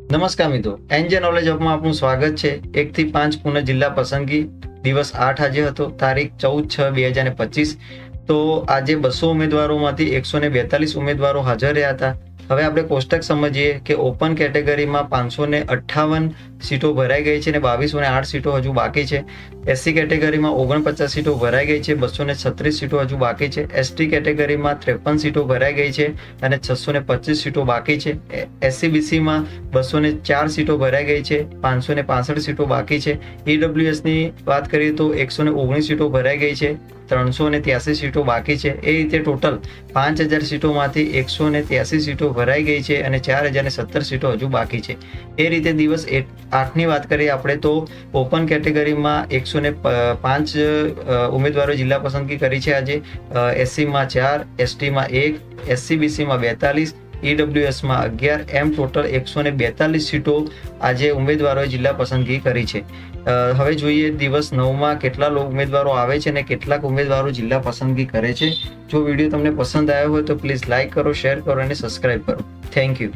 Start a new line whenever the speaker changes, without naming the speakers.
નમસ્કાર મિત્રો, NJ knowledge હબમાં આપનું સ્વાગત છે। 1 થી 5 પુણે જિલ્લા પસંદગી દિવસ 8 આજે હતો, તારીખ 14/6/2025। તો આજે 200 ઉમેદવારોમાંથી 142 ઉમેદવારો હાજર રહ્યા હતા। હવે આપણે કોષ્ટક સમજીએ કે ઓપન કેટેગરીમાં 558 સીટો ભરાઈ ગઈ છે અને 2208 સીટો હજુ બાકી છે। એસસી કેટેગરીમાં 49 સીટો ભરાઈ ગઈ છે, 236 સીટો હજુ બાકી છે। એસટી કેટેગરીમાં 53 સીટો ભરાઈ ગઈ છે અને 625 સીટો બાકી છે। એસસીબીસીમાં 204 સીટો ભરાઈ ગઈ છે, 565 સીટો બાકી છે। ઈડબ્લ્યુએસની વાત કરીએ તો 119 સીટો ભરાઈ ગઈ છે, 383 સીટો બાકી છે। એ રીતે ટોટલ 5000 સીટોમાંથી 183 સીટો ભરાઈ ગઈ છે અને 4017 સીટો હજુ બાકી છે। એ રીતે દિવસ 8ની વાત કરીએ આપણે તો ઓપન કેટેગરીમાં 105 ઉમેદવારો જિલ્લા પસંદગી કરી છે આજે। એસસીમાં 4, એસટીમાં 1, એસસીબીસીમાં 42, ઈડબ્લ્યુએસમાં 11, એમ ટોટલ 142 સીટો આજે ઉમેદવારોએ જિલ્લા પસંદગી કરી છે। હવે જોઈએ દિવસ 9માં કેટલા ઉમેદવારો આવે છે અને કેટલાક ઉમેદવારો જિલ્લા પસંદગી કરે છે। જો વિડીયો તમને પસંદ આવ્યો હોય તો પ્લીઝ લાઇક કરો, શેર કરો અને સબસ્ક્રાઇબ કરો। Thank you.